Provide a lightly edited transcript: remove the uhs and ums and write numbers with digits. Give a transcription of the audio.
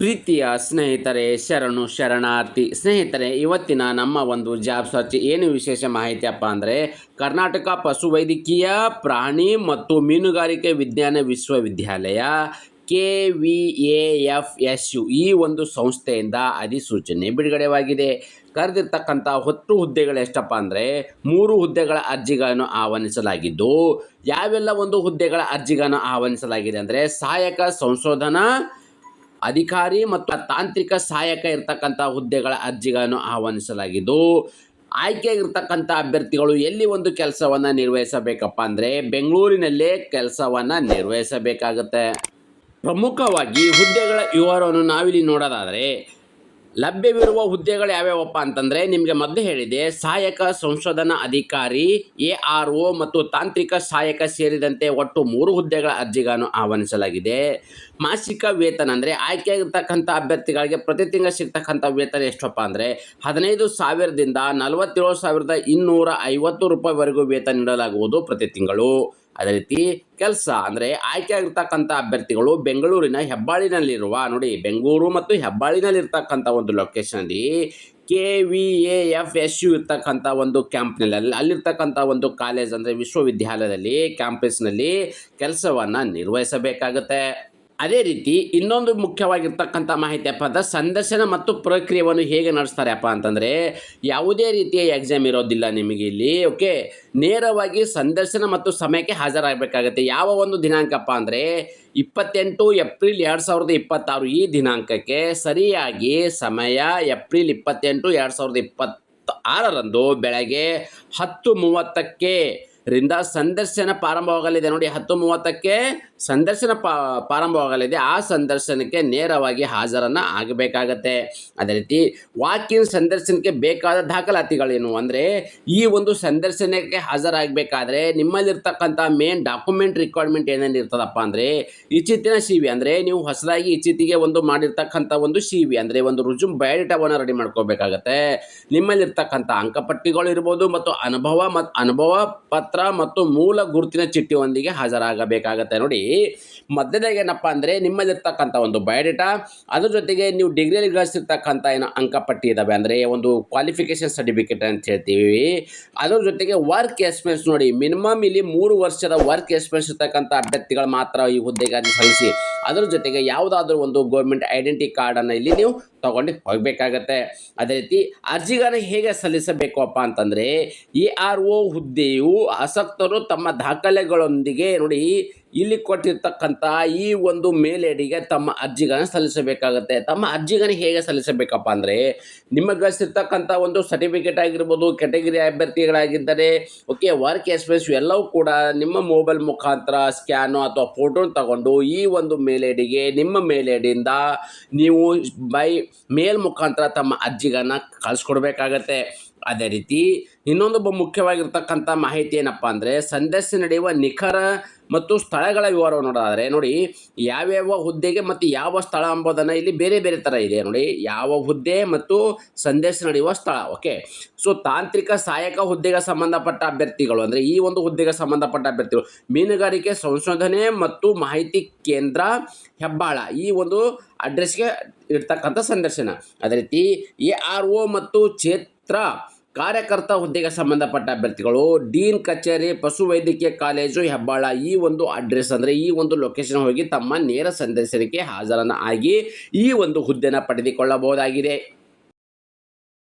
ಪ್ರೀತಿಯ ಸ್ನೇಹಿತರೆ, ಶರಣು ಶರಣಾರ್ಥಿ. ಸ್ನೇಹಿತರೆ, ಇವತ್ತಿನ ನಮ್ಮ ಒಂದು ಜಾಬ್ ಸರ್ಚ್ ಏನು ವಿಶೇಷ ಮಾಹಿತಿಯಪ್ಪ ಅಂದರೆ, ಕರ್ನಾಟಕ ಪಶುವೈದ್ಯಕೀಯ ಪ್ರಾಣಿ ಮತ್ತು ಮೀನುಗಾರಿಕೆ ವಿಜ್ಞಾನ ವಿಶ್ವವಿದ್ಯಾಲಯ KVAFSU ಈ ಒಂದು ಸಂಸ್ಥೆಯಿಂದ ಅಧಿಸೂಚನೆ ಬಿಡುಗಡೆಯಾಗಿದೆ. ಕರೆದಿರ್ತಕ್ಕಂಥ 10 ಹುದ್ದೆಗಳು ಎಷ್ಟಪ್ಪ ಅಂದರೆ 3 ಹುದ್ದೆಗಳ ಅರ್ಜಿಗಳನ್ನು ಆಹ್ವಾನಿಸಲಾಗಿದ್ದು, ಯಾವೆಲ್ಲ ಒಂದು ಹುದ್ದೆಗಳ ಅರ್ಜಿಗಳನ್ನು ಆಹ್ವಾನಿಸಲಾಗಿದೆ ಅಂದರೆ ಸಹಾಯಕ ಸಂಶೋಧನಾ ಅಧಿಕಾರಿ ಮತ್ತು ತಾಂತ್ರಿಕ ಸಹಾಯಕ ಇರತಕ್ಕಂಥ ಹುದ್ದೆಗಳ ಅರ್ಜಿಗಳನ್ನು ಆಹ್ವಾನಿಸಲಾಗಿದ್ದು, ಆಯ್ಕೆಯಾಗಿರ್ತಕ್ಕಂಥ ಅಭ್ಯರ್ಥಿಗಳು ಎಲ್ಲಿ ಒಂದು ಕೆಲಸವನ್ನು ನಿರ್ವಹಿಸಬೇಕಪ್ಪ ಅಂದರೆ ಬೆಂಗಳೂರಿನಲ್ಲೇ ಕೆಲಸವನ್ನು ನಿರ್ವಹಿಸಬೇಕಾಗುತ್ತೆ. ಪ್ರಮುಖವಾಗಿ ಹುದ್ದೆಗಳ ವಿವರವನ್ನು ನಾವಿಲ್ಲಿ ನೋಡೋದಾದರೆ, ಲಭ್ಯವಿರುವ ಹುದ್ದೆಗಳು ಯಾವ್ಯಾವಪ್ಪ ಅಂತಂದರೆ ನಿಮಗೆ ಮೊದಲು ಹೇಳಿದೆ, ಸಹಾಯಕ ಸಂಶೋಧನಾ ಅಧಿಕಾರಿ ARO ಮತ್ತು ತಾಂತ್ರಿಕ ಸಹಾಯಕ ಸೇರಿದಂತೆ ಒಟ್ಟು 3 ಹುದ್ದೆಗಳ ಅರ್ಜಿಗಳನ್ನು ಆಹ್ವಾನಿಸಲಾಗಿದೆ. ಮಾಸಿಕ ವೇತನ ಅಂದರೆ ಆಯ್ಕೆಯಾಗಿರ್ತಕ್ಕಂಥ ಅಭ್ಯರ್ಥಿಗಳಿಗೆ ಪ್ರತಿ ತಿಂಗಳು ಸಿಗ್ತಕ್ಕಂಥ ವೇತನ ಎಷ್ಟಪ್ಪ ಅಂದರೆ 15,000ದಿಂದ 47,250 ರೂಪಾಯಿವರೆಗೂ ವೇತನ ನೀಡಲಾಗುವುದು ಪ್ರತಿ ತಿಂಗಳು. ಅದೇ ರೀತಿ ಕೆಲಸ ಅಂದರೆ ಆಯ್ಕೆಯಾಗಿರ್ತಕ್ಕಂಥ ಅಭ್ಯರ್ಥಿಗಳು ಬೆಂಗಳೂರಿನ ಹೆಬ್ಬಾಳಿನಲ್ಲಿರುವ, ನೋಡಿ ಬೆಂಗಳೂರು ಮತ್ತು ಹೆಬ್ಬಾಳಿನಲ್ಲಿರ್ತಕ್ಕಂಥ ಒಂದು ಲೊಕೇಶನಲ್ಲಿ KVAFSU ಇರ್ತಕ್ಕಂಥ ಒಂದು ಕ್ಯಾಂಪ್ನಲ್ಲಿ ಅಲ್ಲಿರ್ತಕ್ಕಂಥ ಒಂದು ಕಾಲೇಜ್ ಅಂದರೆ ವಿಶ್ವವಿದ್ಯಾಲಯದಲ್ಲಿ ಕ್ಯಾಂಪಸ್ನಲ್ಲಿ ಕೆಲಸವನ್ನು ನಿರ್ವಹಿಸಬೇಕಾಗುತ್ತೆ. ಅದೇ ರೀತಿ ಇನ್ನೊಂದು ಮುಖ್ಯವಾಗಿರ್ತಕ್ಕಂಥ ಮಾಹಿತಿಯಪ್ಪ ಅಂತ, ಸಂದರ್ಶನ ಮತ್ತು ಪ್ರಕ್ರಿಯೆಯನ್ನು ಹೇಗೆ ನಡೆಸ್ತಾರೆಪ್ಪ ಅಂತಂದರೆ ಯಾವುದೇ ರೀತಿಯ ಎಕ್ಸಾಮ್ ಇರೋದಿಲ್ಲ ನಿಮಗೆ ಇಲ್ಲಿ. ಓಕೆ, ನೇರವಾಗಿ ಸಂದರ್ಶನ ಮತ್ತು ಸಮಯಕ್ಕೆ ಹಾಜರಾಗಬೇಕಾಗುತ್ತೆ. ಯಾವ ಒಂದು ದಿನಾಂಕಪ್ಪ ಅಂದರೆ 28 ಏಪ್ರಿಲ್ 2026 ಈ ದಿನಾಂಕಕ್ಕೆ ಸರಿಯಾಗಿ ಸಮಯ ಏಪ್ರಿಲ್ 28, 2026ರಂದು ಬೆಳಗ್ಗೆ 10:30ಕ್ಕೆ ರಿಂದ ಸಂದರ್ಶನ ಪ್ರಾರಂಭವಾಗಲಿದೆ. ನೋಡಿ 10:30ಕ್ಕೆ ಸಂದರ್ಶನ ಪ್ರಾರಂಭವಾಗಲಿದೆ. ಆ ಸಂದರ್ಶನಕ್ಕೆ ನೇರವಾಗಿ ಹಾಜರನ್ನು ಆಗಬೇಕಾಗತ್ತೆ. ಅದೇ ರೀತಿ ವಾಕಿನ್ ಸಂದರ್ಶನಕ್ಕೆ ಬೇಕಾದ ದಾಖಲಾತಿಗಳೇನು ಅಂದರೆ, ಈ ಒಂದು ಸಂದರ್ಶನಕ್ಕೆ ಹಾಜರಾಗಬೇಕಾದ್ರೆ ನಿಮ್ಮಲ್ಲಿರ್ತಕ್ಕಂಥ ಮೇನ್ ಡಾಕ್ಯುಮೆಂಟ್ ರಿಕ್ವೈರ್ಮೆಂಟ್ ಏನೇನು ಇರ್ತದಪ್ಪ ಅಂದರೆ, ಇಚ್ಛಿತಿನ CV ಅಂದರೆ ನೀವು ಹೊಸದಾಗಿ ಇಚ್ಛಿತಿಗೆ ಒಂದು ಮಾಡಿರ್ತಕ್ಕಂಥ ಒಂದು CV ಅಂದರೆ ಒಂದು ರುಜುಮ್ ಬಯೋಡೇಟಾವನ್ನು ರೆಡಿ ಮಾಡ್ಕೋಬೇಕಾಗತ್ತೆ. ನಿಮ್ಮಲ್ಲಿರ್ತಕ್ಕಂಥ ಅಂಕಪಟ್ಟಿಗಳು ಇರ್ಬೋದು ಮತ್ತು ಅನುಭವ ಪತ್ರ ಮತ್ತು ಮೂಲ ಗುರುತಿನ ಚೀಟಿಯೊಂದಿಗೆ ಹಾಜರಾಗಬೇಕಾಗತ್ತೆ. ನೋಡಿ ಮಧ್ಯದಾಗ ಏನಪ್ಪ ಅಂದರೆ ನಿಮ್ಮಲ್ಲಿರ್ತಕ್ಕಂಥ ಒಂದು ಬಯೋಡೇಟಾ, ಅದ್ರ ಜೊತೆಗೆ ನೀವು ಡಿಗ್ರಿಯಲ್ಲಿ ಗಳಿಸಿರ್ತಕ್ಕಂಥ ಏನು ಅಂಕಪಟ್ಟಿ ಇದ್ದಾವೆ ಅಂದರೆ ಒಂದು ಕ್ವಾಲಿಫಿಕೇಷನ್ ಸರ್ಟಿಫಿಕೇಟ್ ಅಂತ ಹೇಳ್ತೀವಿ. ಅದ್ರ ಜೊತೆಗೆ ವರ್ಕ್ ಎಕ್ಸ್ಪೀರಿಯನ್ಸ್, ನೋಡಿ ಮಿನಿಮಮ್ ಇಲ್ಲಿ 3 ವರ್ಷದ ವರ್ಕ್ ಎಕ್ಸ್ಪೀರಿಯನ್ಸ್ ಇರ್ತಕ್ಕಂಥ ಅಭ್ಯರ್ಥಿಗಳು ಮಾತ್ರ ಈ ಹುದ್ದೆಗೆ ಅರ್ಜಿ ಸಲ್ಲಿಸಿ. ಅದ್ರ ಜೊತೆಗೆ ಯಾವುದಾದ್ರೂ ಒಂದು ಗೌರ್ಮೆಂಟ್ ಐಡೆಂಟಿ ಕಾರ್ಡನ್ನು ಇಲ್ಲಿ ನೀವು ತಗೊಂಡು ಹೋಗಬೇಕಾಗತ್ತೆ. ಅದೇ ರೀತಿ ಅರ್ಜಿಗಳನ್ನು ಹೇಗೆ ಸಲ್ಲಿಸಬೇಕಪ್ಪ ಅಂತಂದರೆ, ARO ಹುದ್ದೆಯು ಆಸಕ್ತರು ತಮ್ಮ ದಾಖಲೆಗಳೊಂದಿಗೆ, ನೋಡಿ ಇಲ್ಲಿ ಕೊಟ್ಟಿರ್ತಕ್ಕಂಥ ಈ ಒಂದು ಮೇಲ್ ಐಡಿಗೆ ತಮ್ಮ ಅರ್ಜಿಗಳನ್ನು ಸಲ್ಲಿಸಬೇಕಾಗುತ್ತೆ. ತಮ್ಮ ಅರ್ಜಿಗಳನ್ನು ಹೇಗೆ ಸಲ್ಲಿಸಬೇಕಪ್ಪ ಅಂದರೆ, ನಿಮಗೆ ಗಳಿಸಿರ್ತಕ್ಕಂಥ ಒಂದು ಸರ್ಟಿಫಿಕೇಟ್ ಆಗಿರ್ಬೋದು, ಕೆಟಗರಿ ಅಭ್ಯರ್ಥಿಗಳಾಗಿದ್ದರೆ ಓಕೆ, ವರ್ಕ್ ಎಕ್ಸ್ಪೀರಿಯನ್ಸ್ ಎಲ್ಲವೂ ಕೂಡ ನಿಮ್ಮ ಮೊಬೈಲ್ ಮುಖಾಂತರ ಸ್ಕ್ಯಾನು ಅಥವಾ ಫೋಟೋ ತಗೊಂಡು ಈ ಒಂದು ಮೇಲ್ ಐಡಿಗೆ ನಿಮ್ಮ ಮೇಲ್ ಐಡಿಯಿಂದ ನೀವು ಮೇಲ್ ಮುಖಾಂತರ ತಮ್ಮ ಅರ್ಜಿಗಳನ್ನು ಕಳಿಸ್ಕೊಡ್ಬೇಕಾಗತ್ತೆ. ಅದೇ ರೀತಿ ಇನ್ನೊಂದು ಮುಖ್ಯವಾಗಿರ್ತಕ್ಕಂಥ ಮಾಹಿತಿ ಏನಪ್ಪ ಅಂದರೆ, ಸಂದರ್ಶನ ನಡೆಯುವ ನಿಖರ ಮತ್ತು ಸ್ಥಳಗಳ ವಿವರವನ್ನು ನೋಡೋದಾದರೆ, ನೋಡಿ ಯಾವ್ಯಾವ ಹುದ್ದೆಗೆ ಮತ್ತು ಯಾವ ಸ್ಥಳ ಎಂಬುದನ್ನು ಇಲ್ಲಿ ಬೇರೆ ಬೇರೆ ಥರ ಇದೆ. ನೋಡಿ ಯಾವ ಹುದ್ದೆ ಮತ್ತು ಸಂದರ್ಶನ ನಡೆಯುವ ಸ್ಥಳ. ಓಕೆ, ಸೊ ತಾಂತ್ರಿಕ ಸಹಾಯಕ ಹುದ್ದೆಗೆ ಸಂಬಂಧಪಟ್ಟ ಅಭ್ಯರ್ಥಿಗಳು ಅಂದರೆ ಈ ಒಂದು ಹುದ್ದೆಗೆ ಸಂಬಂಧಪಟ್ಟ ಅಭ್ಯರ್ಥಿಗಳು ಮೀನುಗಾರಿಕೆ ಸಂಶೋಧನೆ ಮತ್ತು ಮಾಹಿತಿ ಕೇಂದ್ರ ಹೆಬ್ಬಾಳ ಈ ಒಂದು ಅಡ್ರೆಸ್ಗೆ ಇರ್ತಕ್ಕಂಥ ಸಂದರ್ಶನ. ಅದೇ ರೀತಿ ARO ಮತ್ತು ಕ್ಷೇತ್ರ ಕಾರ್ಯಕರ್ತ ಹುದ್ದೆಗೆ ಸಂಬಂಧಪಟ್ಟ ಅಭ್ಯರ್ಥಿಗಳು ಡೀನ್ ಕಚೇರಿ ಪಶುವೈದ್ಯಕೀಯ ಕಾಲೇಜು ಹೆಬ್ಬಾಳ ಈ ಒಂದು ಅಡ್ರೆಸ್ ಅಂದರೆ ಈ ಒಂದು ಲೊಕೇಶನ್ ಹೋಗಿ ತಮ್ಮ ನೇರ ಸಂದರ್ಶನಕ್ಕೆ ಹಾಜರನ್ನು ಆಗಿ ಈ ಒಂದು ಹುದ್ದೆನ ಪಡೆದುಕೊಳ್ಳಬಹುದಾಗಿದೆ.